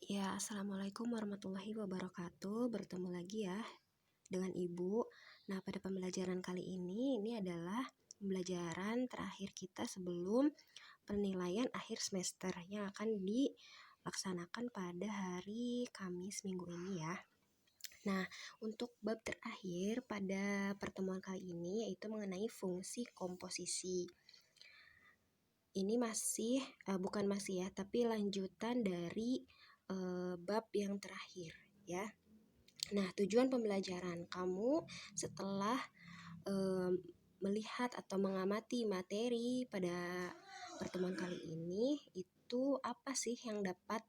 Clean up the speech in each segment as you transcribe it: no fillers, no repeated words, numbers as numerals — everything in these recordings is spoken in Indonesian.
Ya, Assalamualaikum warahmatullahi wabarakatuh. Bertemu lagi ya dengan Ibu. Nah, pada pembelajaran kali ini adalah pembelajaran terakhir kita sebelum penilaian akhir semester yang akan dilaksanakan pada hari Kamis minggu ini ya. Nah, untuk bab terakhir pada pertemuan kali ini yaitu mengenai fungsi komposisi. Ini bukan masih ya, tapi lanjutan dari bab yang terakhir ya. Nah, tujuan pembelajaran kamu setelah melihat atau mengamati materi pada pertemuan kali ini itu apa sih yang dapat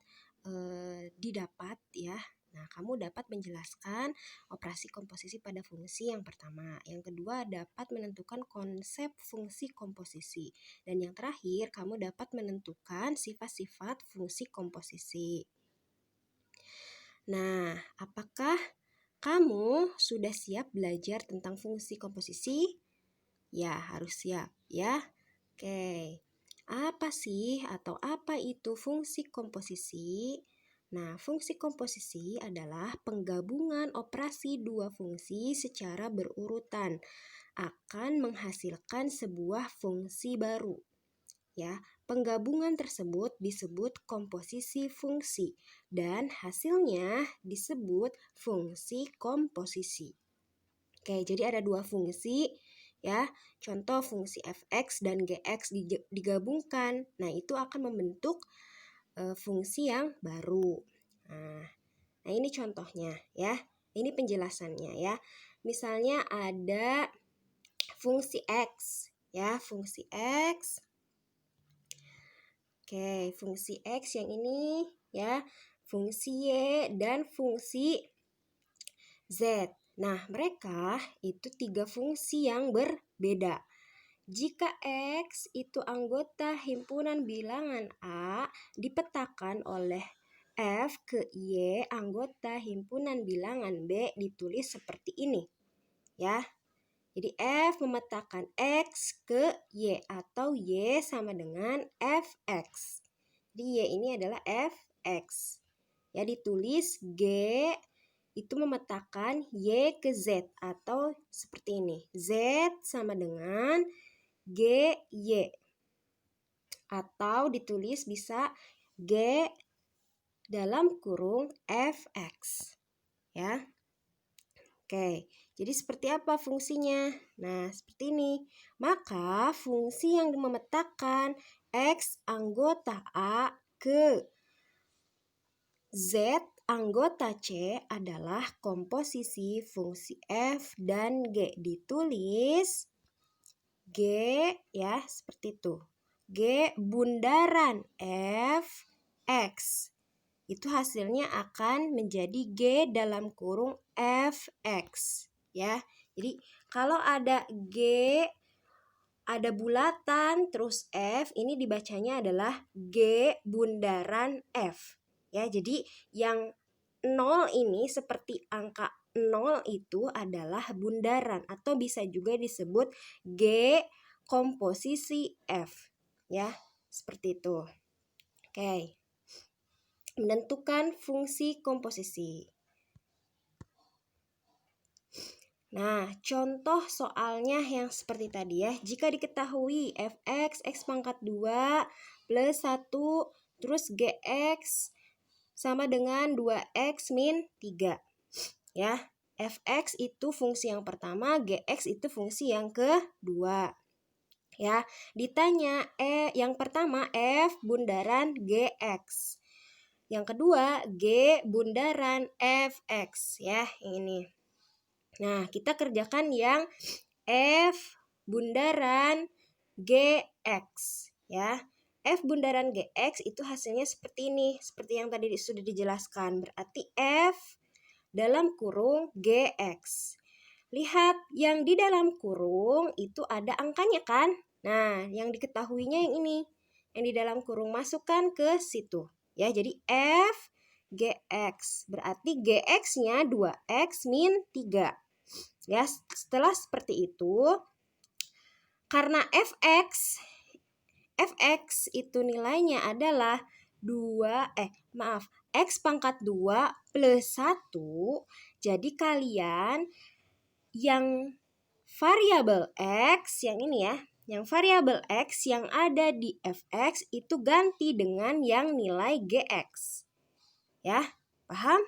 didapat ya. Nah, kamu dapat menjelaskan operasi komposisi pada fungsi yang pertama. Yang kedua, dapat menentukan konsep fungsi komposisi. Dan yang terakhir, kamu dapat menentukan sifat-sifat fungsi komposisi. Nah, apakah kamu sudah siap belajar tentang fungsi komposisi? Ya, harus siap ya. Oke. Apa sih atau apa itu fungsi komposisi? Nah, fungsi komposisi adalah penggabungan operasi dua fungsi secara berurutan akan menghasilkan sebuah fungsi baru. Ya, penggabungan tersebut disebut komposisi fungsi dan hasilnya disebut fungsi komposisi. Oke, jadi ada dua fungsi ya. Contoh fungsi fx dan gx digabungkan. Nah, itu akan membentuk fungsi yang baru. Nah, ini contohnya ya. Ini penjelasannya ya. Misalnya ada fungsi x ya, fungsi x. Oke, fungsi x yang ini ya, fungsi y dan fungsi z. Nah, mereka itu tiga fungsi yang berbeda. Jika X itu anggota himpunan bilangan A dipetakan oleh F ke Y anggota himpunan bilangan B ditulis seperti ini. Ya. Jadi F memetakan X ke Y atau Y sama dengan Fx. Jadi Y ini adalah Fx. Ya, ditulis G itu memetakan Y ke Z atau seperti ini. Z sama dengan GY. Atau ditulis bisa G dalam kurung Fx. Ya. Oke, jadi seperti apa fungsinya? Nah, seperti ini. Maka fungsi yang memetakan X anggota A ke Z anggota C adalah komposisi fungsi F dan G. Ditulis G ya, seperti itu. G bundaran F X. Itu hasilnya akan menjadi G dalam kurung Fx ya. Jadi kalau ada G, ada bulatan terus F, ini dibacanya adalah G bundaran F. Ya, jadi yang 0 ini seperti angka 0 itu adalah bundaran atau bisa juga disebut G komposisi F. Ya, seperti itu. Oke. Menentukan fungsi komposisi. Nah, contoh soalnya yang seperti tadi ya. Jika diketahui Fx X pangkat 2 plus 1 terus Gx sama dengan 2x min 3. Ya, Fx itu fungsi yang pertama, Gx itu fungsi yang kedua. Ya, ditanya yang pertama F bundaran Gx. Yang kedua, G bundaran Fx ya, ini. Nah, kita kerjakan yang F bundaran Gx ya. F bundaran Gx itu hasilnya seperti ini, seperti yang tadi sudah dijelaskan. Berarti F dalam kurung Gx. Lihat yang di dalam kurung itu ada angkanya kan? Nah, yang diketahuinya yang ini. Yang di dalam kurung masukkan ke situ. Ya, jadi F Gx berarti Gx-nya 2x min 3. Ya, setelah seperti itu karena Fx itu nilainya adalah X pangkat 2 plus 1. Jadi kalian yang variabel X, yang ini ya, yang variabel X yang ada di fx itu ganti dengan yang nilai gx. Ya, paham?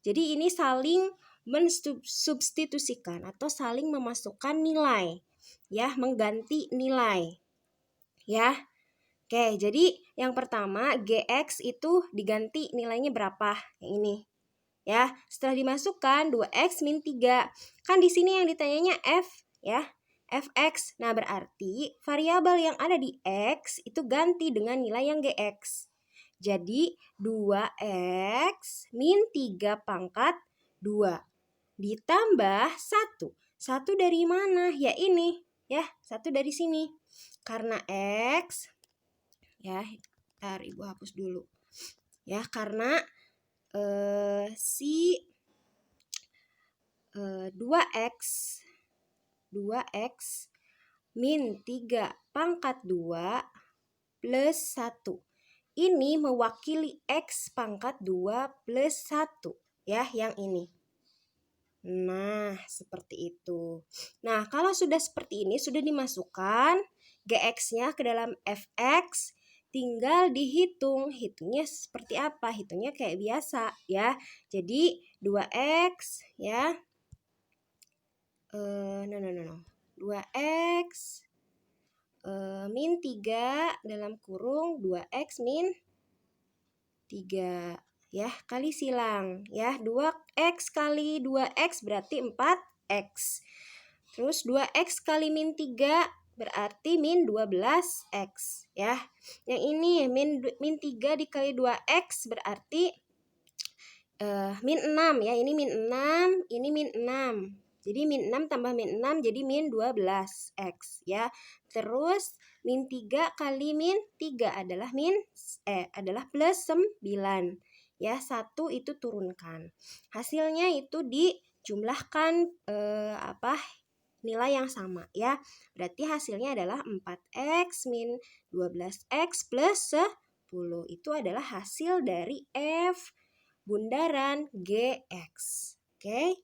Jadi ini saling mensubstitusikan atau saling memasukkan nilai. Ya, mengganti nilai. Ya. Oke, jadi yang pertama gx itu diganti nilainya berapa? Yang ini. Ya, setelah dimasukkan 2x min 3. Kan di sini yang ditanyanya f, ya. Fx. Nah, berarti variabel yang ada di x itu ganti dengan nilai yang gx. Jadi 2x min 3 pangkat 2 ditambah 1. 1 dari mana? Ya ini, ya. 1 dari sini. Karena x, ya, ntar Ibu hapus dulu. Ya, karena 2x min 3 pangkat 2 plus 1. Ini mewakili x pangkat 2 plus 1. Ya, yang ini. Nah, seperti itu. Nah, kalau sudah seperti ini, sudah dimasukkan gx-nya ke dalam fx, tinggal dihitung. Hitungnya seperti apa? Hitungnya kayak biasa, ya. Jadi 2x, ya. 2x min 3 dalam kurung 2x min 3, ya, kali silang, ya. 2x kali 2x berarti 4x. Terus 2x kali min 3 berarti min 12x, ya. Yang ini min 3 dikali 2x berarti min 6, ya. Ini min 6, ini min 6. Jadi min 6 tambah min 6 jadi min 12x, ya. Terus min 3 kali min 3 adalah adalah plus 9. Ya, 1 itu turunkan. Hasilnya itu dijumlahkan nilai yang sama, ya. Berarti hasilnya adalah 4x min 12x plus 10. Itu adalah hasil dari f bundaran gx. Oke.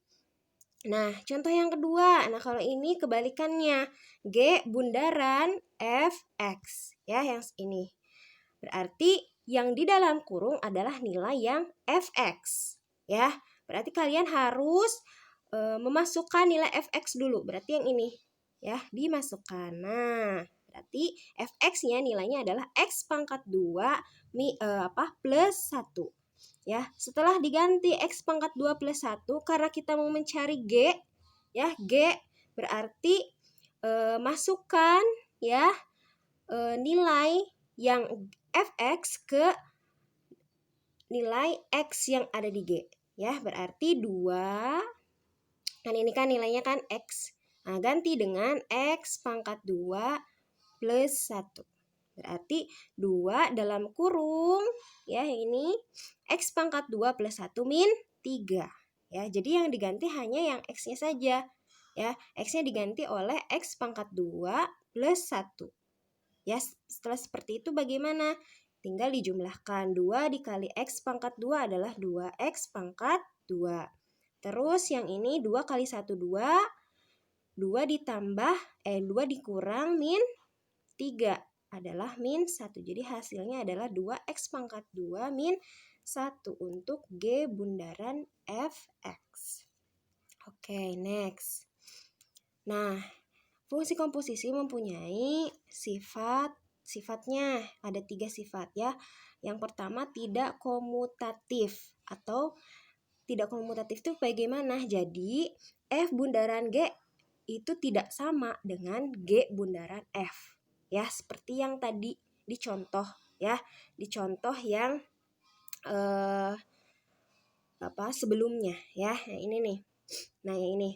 Nah, contoh yang kedua. Nah, kalau ini kebalikannya. G bundaran fx, ya, yang ini. Berarti yang di dalam kurung adalah nilai yang fx, ya. Berarti kalian harus memasukkan nilai fx dulu. Berarti yang ini, ya, dimasukkan. Nah, berarti fx-nya nilainya adalah x pangkat 2 plus 1. Ya, setelah diganti x pangkat 2 plus 1, karena kita mau mencari g, ya, g berarti masukkan, ya, nilai yang fx ke nilai x yang ada di g, ya. Berarti 2, kan ini kan nilainya kan x. Nah, ganti dengan x pangkat 2 plus 1. Berarti 2 dalam kurung, ya, ini x pangkat 2 plus 1 min 3. Ya, jadi yang diganti hanya yang x-nya saja. Ya, x-nya diganti oleh x pangkat 2 plus 1. Ya, setelah seperti itu bagaimana? Tinggal dijumlahkan. 2 dikali x pangkat 2 adalah 2x pangkat 2. Terus yang ini 2 kali 1 2. 2 ditambah 2 dikurang min 3 adalah min 1. Jadi hasilnya adalah 2x pangkat 2 min 1 untuk G bundaran fx. Oke, next. Nah, fungsi komposisi mempunyai sifatnya. Ada 3 sifat, ya. Yang pertama tidak komutatif. Atau tidak komutatif itu bagaimana? Jadi f bundaran G itu tidak sama dengan G bundaran F. Ya, seperti yang tadi dicontoh, ya. Dicontoh yang sebelumnya, ya. Yang ini nih. Nah, yang ini.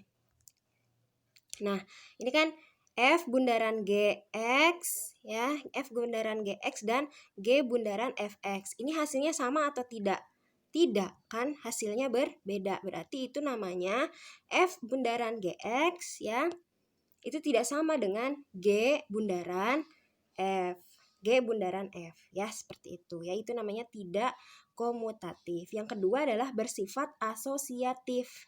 Nah, ini kan F bundaran GX, ya. F bundaran GX dan G bundaran FX. Ini hasilnya sama atau tidak? Tidak, kan hasilnya berbeda. Berarti itu namanya F bundaran GX, ya. Itu tidak sama dengan G bundaran F. G bundaran F, ya seperti itu. Ya, itu namanya tidak komutatif. Yang kedua adalah bersifat asosiatif.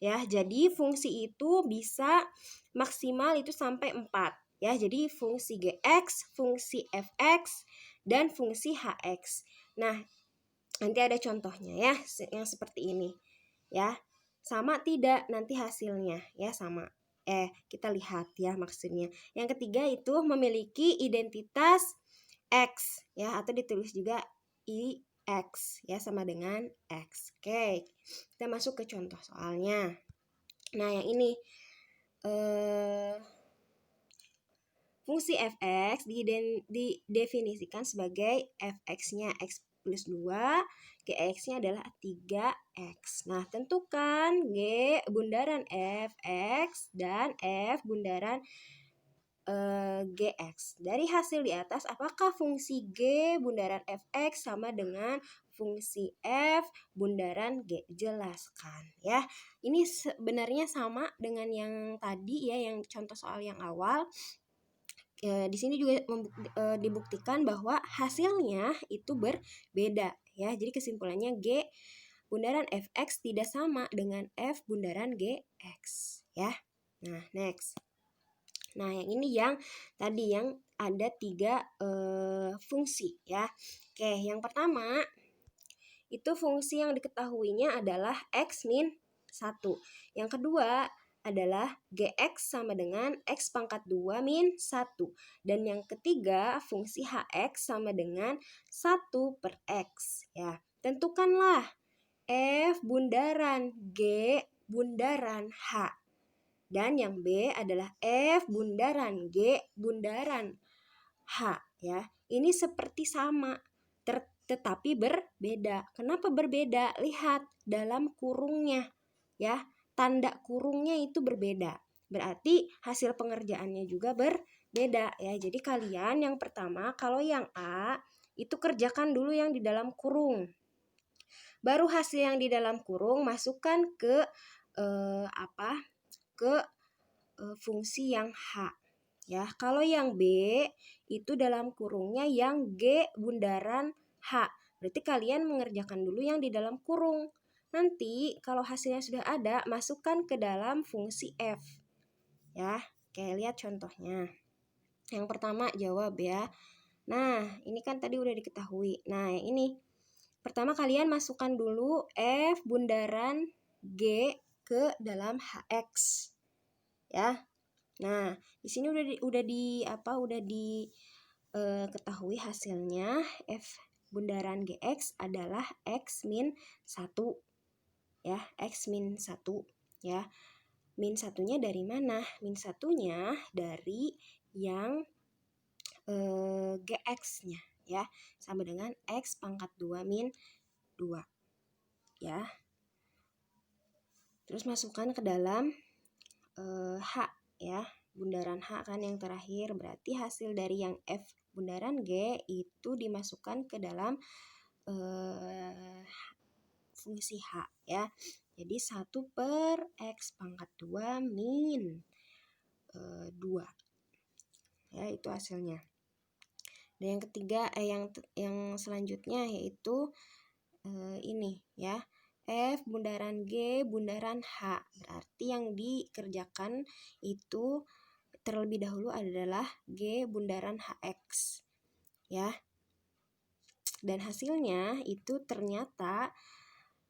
Ya, jadi fungsi itu bisa maksimal itu sampai 4. Ya, jadi fungsi Gx, fungsi Fx, dan fungsi Hx. Nah, nanti ada contohnya ya, yang seperti ini. Ya, sama tidak nanti hasilnya? Ya, sama. Kita lihat ya maksudnya. Yang ketiga itu memiliki identitas X ya, atau ditulis juga IX ya, sama dengan X. Oke, kita masuk ke contoh soalnya. Nah, yang ini fungsi fx didefinisikan sebagai fx-nya x plus 2, gx-nya adalah 3x. Nah, tentukan g bundaran fx dan f bundaran gx. Dari hasil di atas, apakah fungsi g bundaran fx sama dengan fungsi f bundaran g? Jelaskan ya. Ini sebenarnya sama dengan yang tadi ya, yang contoh soal yang awal. Di sini juga dibuktikan bahwa hasilnya itu berbeda ya. Jadi kesimpulannya G bundaran fx tidak sama dengan f bundaran gx ya. Nah, next. Nah, yang ini yang tadi yang ada 3 fungsi ya. Oke, yang pertama itu fungsi yang diketahuinya adalah x min 1. Yang kedua adalah gx sama dengan x pangkat 2 min 1. Dan yang ketiga fungsi hx sama dengan 1 per x ya. Tentukanlah f bundaran g bundaran h. Dan yang B adalah F bundaran G bundaran H ya. Ini seperti sama tetapi berbeda. Kenapa berbeda? Lihat dalam kurungnya ya. Tanda kurungnya itu berbeda. Berarti hasil pengerjaannya juga berbeda ya. Jadi kalian yang pertama kalau yang A itu kerjakan dulu yang di dalam kurung. Baru hasil yang di dalam kurung masukkan ke fungsi yang H ya. Kalau yang B itu dalam kurungnya yang G bundaran H. Berarti kalian mengerjakan dulu yang di dalam kurung. Nanti kalau hasilnya sudah ada, masukkan ke dalam fungsi F. Ya, kayak lihat contohnya. Yang pertama jawab ya. Nah, ini kan tadi udah diketahui. Nah, yang ini. Pertama kalian masukkan dulu F bundaran G ke dalam HX. Ya. Nah, di sini udah diketahui hasilnya. F bundaran GX adalah X min 1 ya, X min 1 ya. Min 1-nya dari mana? Min 1-nya dari yang GX-nya ya, sama dengan X pangkat 2 min 2 ya. Terus masukkan ke dalam H ya, bundaran H kan yang terakhir. Berarti hasil dari yang F bundaran G itu dimasukkan ke dalam fungsi H ya. Jadi 1 per X pangkat 2 min 2 ya, itu hasilnya. Dan yang ketiga yang selanjutnya yaitu ini ya, F bundaran G bundaran H. Berarti yang dikerjakan itu terlebih dahulu adalah G bundaran HX ya. Dan hasilnya itu ternyata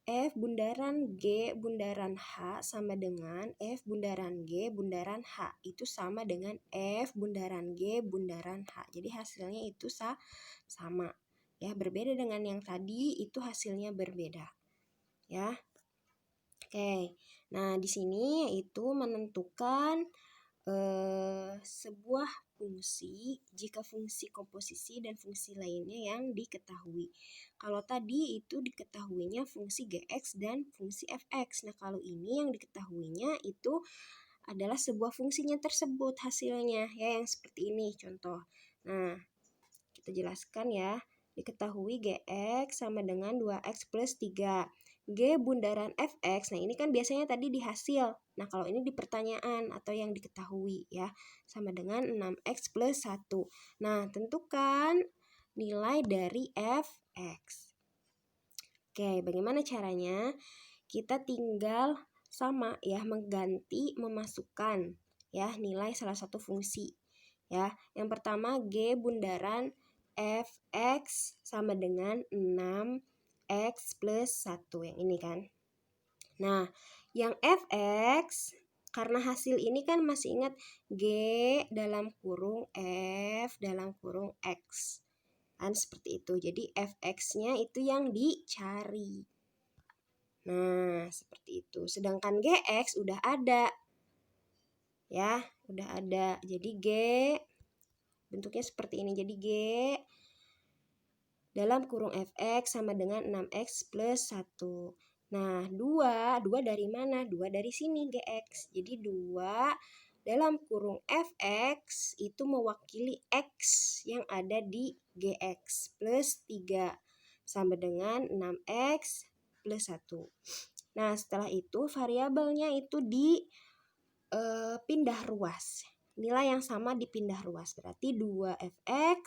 F bundaran G bundaran H sama dengan F bundaran G bundaran H. Itu sama dengan F bundaran G bundaran H. Jadi hasilnya itu sama. Ya, berbeda dengan yang tadi, itu hasilnya berbeda. Ya. Oke. Nah, di sini yaitu menentukan sebuah fungsi jika fungsi komposisi dan fungsi lainnya yang diketahui. Kalau tadi itu diketahuinya fungsi Gx dan fungsi Fx. Nah, kalau ini yang diketahuinya itu adalah sebuah fungsinya tersebut hasilnya ya, yang seperti ini contoh. Nah, kita jelaskan ya. Diketahui Gx sama dengan 2x plus 3. G bundaran fx. Nah, ini kan biasanya tadi di hasil. Nah, kalau ini di pertanyaan atau yang diketahui ya, sama dengan 6x plus 1. Nah, tentukan nilai dari fx. Oke, bagaimana caranya? Kita tinggal sama ya, mengganti, memasukkan ya nilai salah satu fungsi. Ya, yang pertama G bundaran fx sama dengan 6x plus 1 yang ini kan. Nah, yang fx karena hasil ini kan masih ingat G dalam kurung F dalam kurung X. Kan seperti itu. Jadi fx-nya itu yang dicari. Nah, seperti itu. Sedangkan gx udah ada. Ya, udah ada. Jadi G bentuknya seperti ini. Jadi G dalam kurung fx sama dengan 6x plus 1. Nah, 2 dari mana? 2 dari sini gx. Jadi 2 dalam kurung fx itu mewakili x yang ada di gx plus 3 sama dengan 6x plus 1. Nah, setelah itu variabelnya itu pindah ruas. Nilai yang sama dipindah ruas. Berarti 2fx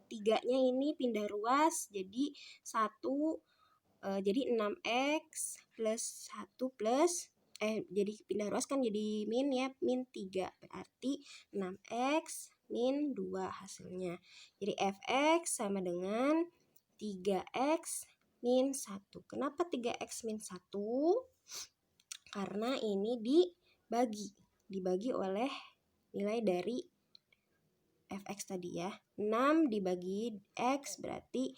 3-nya ini pindah ruas jadi 1 jadi 6x plus 1 plus jadi pindah ruas kan jadi min ya, min 3. Berarti 6x min 2 hasilnya. Jadi fx sama dengan 3x min 1. Kenapa 3x min 1? Karena ini dibagi oleh nilai dari fx tadi ya. 6 dibagi x berarti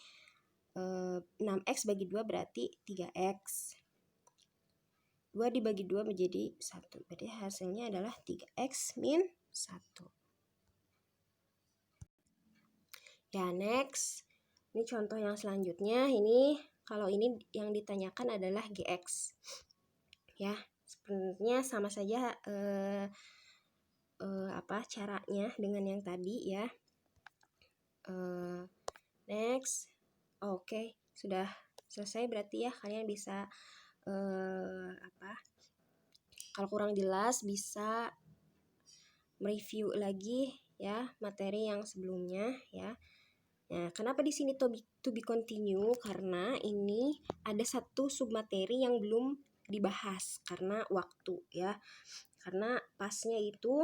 6x bagi 2 berarti 3x. 2 dibagi 2 menjadi 1. Berarti hasilnya adalah 3x min 1. Ya, next. Ini contoh yang selanjutnya. Ini kalau ini yang ditanyakan adalah gx. Ya, sebenarnya sama saja caranya dengan yang tadi ya. Next. Oke, sudah selesai berarti ya. Kalian bisa kalau kurang jelas bisa mereview lagi ya materi yang sebelumnya ya. Nah, kenapa di sini to be continue? Karena ini ada satu submateri yang belum dibahas karena waktu ya. Karena pasnya itu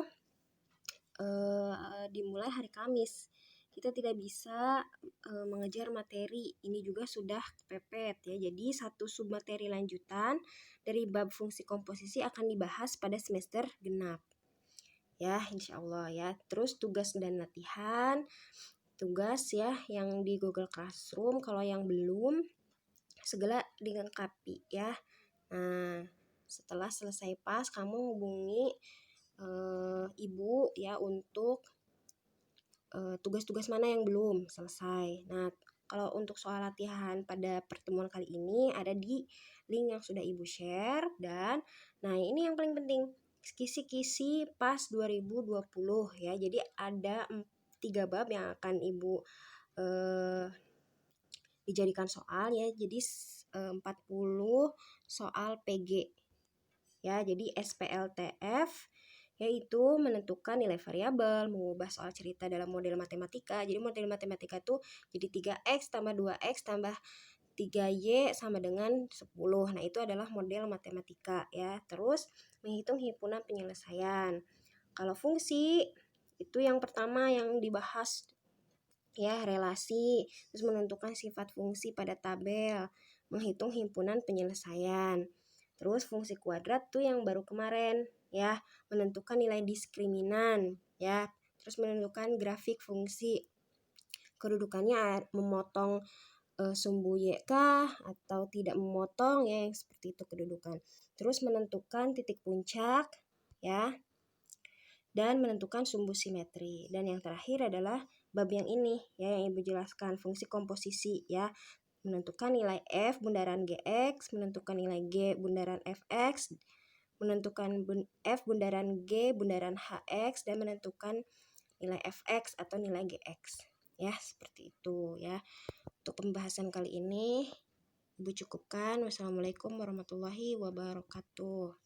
dimulai hari Kamis. Kita tidak bisa mengejar materi. Ini juga sudah kepepet ya. Jadi satu submateri lanjutan dari bab fungsi komposisi akan dibahas pada semester genap. Ya, insya Allah ya. Terus tugas dan latihan. Tugas ya yang di Google Classroom. Kalau yang belum, segera dilengkapi ya. Nah, setelah selesai pas, kamu hubungi ibu ya untuk tugas-tugas mana yang belum selesai. Nah, kalau untuk soal latihan pada pertemuan kali ini ada di link yang sudah Ibu share. Dan nah ini yang paling penting, kisi-kisi PAS 2020 ya. Jadi ada 3 bab yang akan Ibu dijadikan soal ya. Jadi 40 soal PG ya. Jadi SPLTF yaitu menentukan nilai variabel, mengubah soal cerita dalam model matematika. Jadi model matematika itu jadi 3x tambah 2x tambah 3y sama dengan 10. Nah, itu adalah model matematika ya. Terus menghitung himpunan penyelesaian. Kalau fungsi itu yang pertama yang dibahas ya, relasi, terus menentukan sifat fungsi pada tabel, menghitung himpunan penyelesaian. Terus fungsi kuadrat tuh yang baru kemarin ya, menentukan nilai diskriminan ya, terus menentukan grafik fungsi. Kedudukannya memotong sumbu y kah atau tidak memotong ya, yang seperti itu kedudukan. Terus menentukan titik puncak ya, dan menentukan sumbu simetri. Dan yang terakhir adalah bab yang ini ya, yang Ibu jelaskan fungsi komposisi ya, menentukan nilai f bundaran gx, menentukan nilai g bundaran fx, menentukan f bundaran g bundaran hx, dan menentukan nilai fx atau nilai gx ya, seperti itu ya untuk pembahasan kali ini. Ibu cukupkan. Wassalamualaikum warahmatullahi wabarakatuh.